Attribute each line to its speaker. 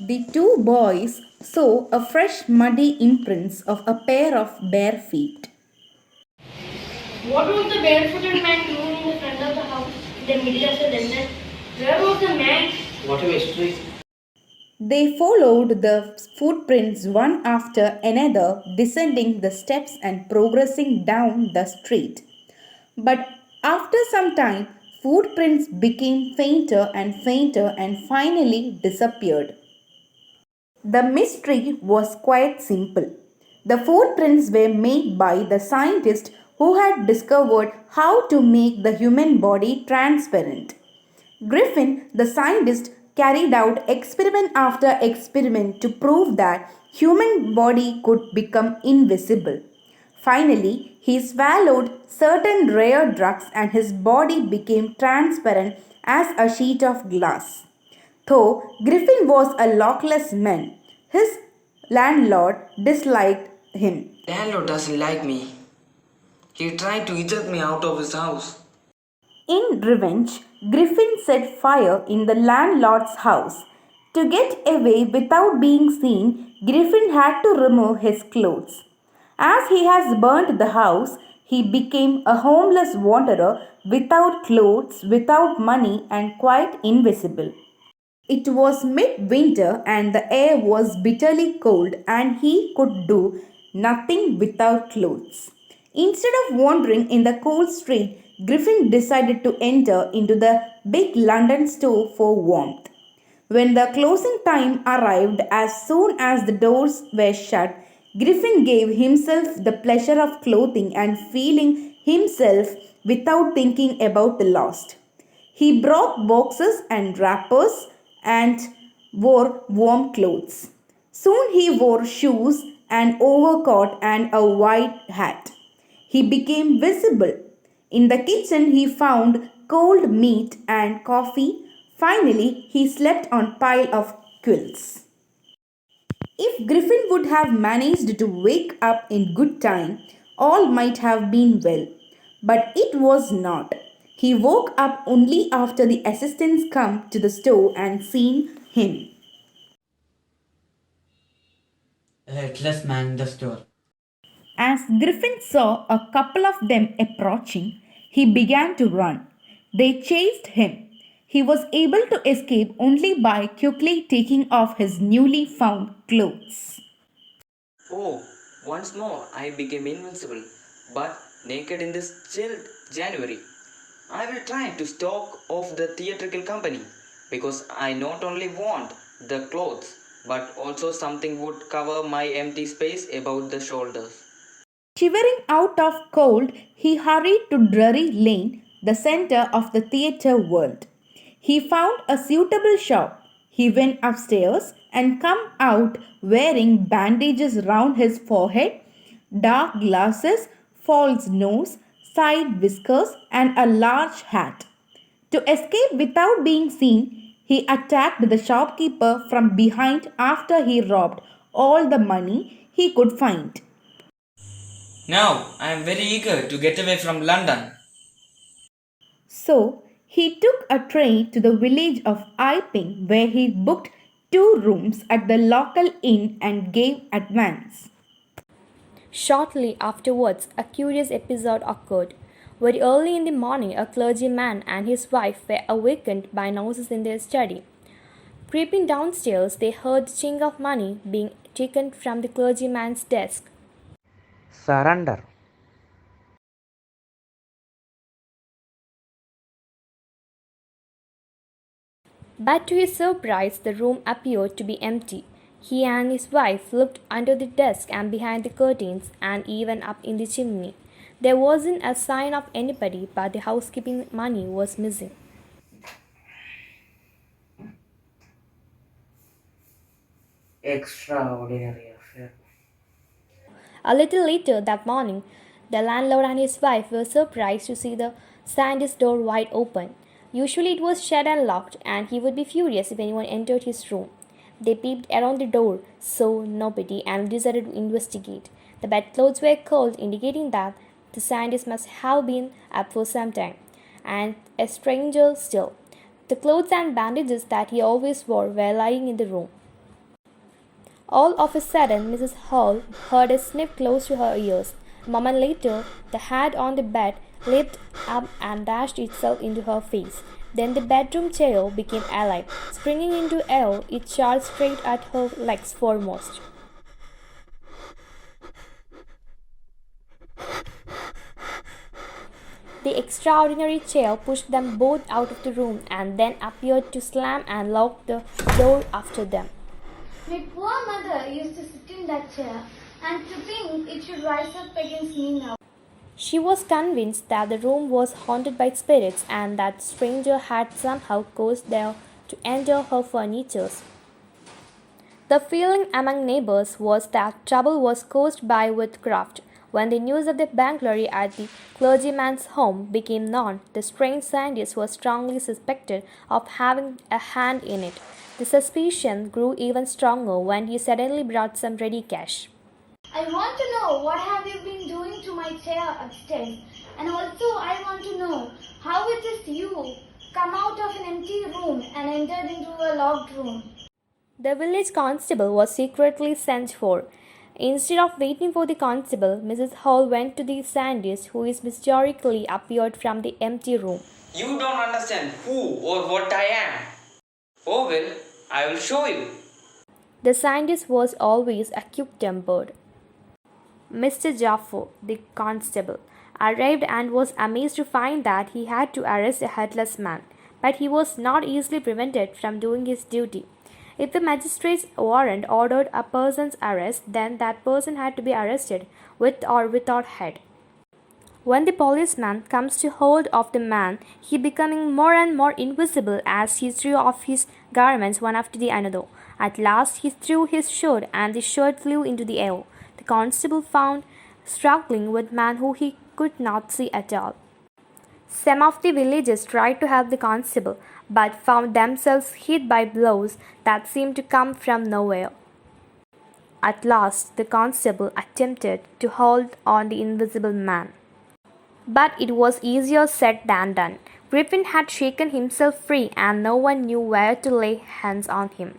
Speaker 1: The two boys saw a fresh muddy imprints of a pair of bare feet.
Speaker 2: What was the barefooted man doing in the front of the house in the middle of the desert? Where was the man?
Speaker 3: What a mystery.
Speaker 1: They followed the footprints one after another, descending the steps and progressing down the street. But after some time, footprints became fainter and fainter and finally disappeared. The mystery was quite simple. The footprints were made by the scientist who had discovered how to make the human body transparent. Griffin, the scientist, carried out experiment after experiment to prove that human body could become invisible. Finally, he swallowed certain rare drugs and his body became transparent as a sheet of glass. Though Griffin was a lawless man, his landlord disliked him.
Speaker 3: Landlord doesn't like me. He tried to eject me out of his house.
Speaker 1: In revenge, Griffin set fire in the landlord's house. To get away without being seen, Griffin had to remove his clothes. As he has burnt the house, he became a homeless wanderer without clothes, without money, and quite invisible. It was midwinter and the air was bitterly cold, and he could do nothing without clothes. Instead of wandering in the cold street, Griffin decided to enter into the big London store for warmth. When the closing time arrived, as soon as the doors were shut, Griffin gave himself the pleasure of clothing and feeling himself without thinking about the lost. He brought boxes and wrappers and wore warm clothes. Soon he wore shoes, an overcoat, and a white hat. He became visible. In the kitchen, he found cold meat and coffee. Finally, he slept on pile of quilts. If Griffin would have managed to wake up in good time, all might have been well. But it was not. He woke up only after the assistants come to the store and seen him.
Speaker 4: A headless man in the store.
Speaker 1: As Griffin saw a couple of them approaching, he began to run. They chased him. He was able to escape only by quickly taking off his newly found clothes.
Speaker 3: Oh, once more I became invincible, but naked in this chilled January. I will try to stalk off the theatrical company because I not only want the clothes but also something would cover my empty space above the shoulders.
Speaker 1: Shivering out of cold, he hurried to Drury Lane, the center of the theatre world. He found a suitable shop. He went upstairs and came out wearing bandages round his forehead, dark glasses, false nose, side whiskers, and a large hat. To escape without being seen, he attacked the shopkeeper from behind after he robbed all the money he could find.
Speaker 4: Now I am very eager to get away from London.
Speaker 1: So he took a train to the village of Iping where he booked 2 rooms at the local inn and gave advance.
Speaker 5: Shortly afterwards, a curious episode occurred. Very early in the morning, a clergyman and his wife were awakened by noises in their study. Creeping downstairs, they heard the chink of money being taken from the clergyman's desk.
Speaker 6: Surrender.
Speaker 5: But to his surprise, the room appeared to be empty. He and his wife looked under the desk and behind the curtains and even up in the chimney. There wasn't a sign of anybody, but the housekeeping money was missing.
Speaker 6: Extraordinary affair.
Speaker 5: A little later that morning, the landlord and his wife were surprised to see the scientist's door wide open. Usually it was shut and locked, and he would be furious if anyone entered his room. They peeped around the door, saw nobody, and decided to investigate. The bedclothes were cold, indicating that the scientist must have been up for some time, and a stranger still. The clothes and bandages that he always wore were lying in the room. All of a sudden, Mrs. Hall heard a sniff close to her ears. A moment later, the hat on the bed leaped up and dashed itself into her face. Then the bedroom chair became alive. Springing into air, it charged straight at her legs foremost. The extraordinary chair pushed them both out of the room and then appeared to slam and lock the door after them.
Speaker 2: My poor mother used to sit in that chair, and to think it should rise up against me now.
Speaker 5: She was convinced that the room was haunted by spirits and that stranger had somehow caused them to enter her furniture. The feeling among neighbors was that trouble was caused by witchcraft. When the news of the burglary at the clergyman's home became known, the strange scientist was strongly suspected of having a hand in it. The suspicion grew even stronger when he suddenly brought some ready cash.
Speaker 2: I want to know what have you been doing to my chair upstairs, and also I want to know how it is you come out of an empty room and entered into a locked room.
Speaker 5: The village constable was secretly sent for. Instead of waiting for the constable, Mrs. Hall went to the scientist, who is mysteriously appeared from the empty room.
Speaker 3: You don't understand who or what I am. Oh well, I will show you.
Speaker 5: The scientist was always acute-tempered. Mr. Jaffo, the constable, arrived and was amazed to find that he had to arrest a headless man, but he was not easily prevented from doing his duty. If the magistrate's warrant ordered a person's arrest, then that person had to be arrested, with or without head. When the policeman comes to hold of the man, he becoming more and more invisible as he threw off his garments one after the another. At last he threw his shirt, and the shirt flew into the air. The constable found struggling with man who he could not see at all. Some of the villagers tried to help the constable, but found themselves hit by blows that seemed to come from nowhere. At last, the constable attempted to hold on the invisible man. But it was easier said than done. Griffin had shaken himself free, and no one knew where to lay hands on him.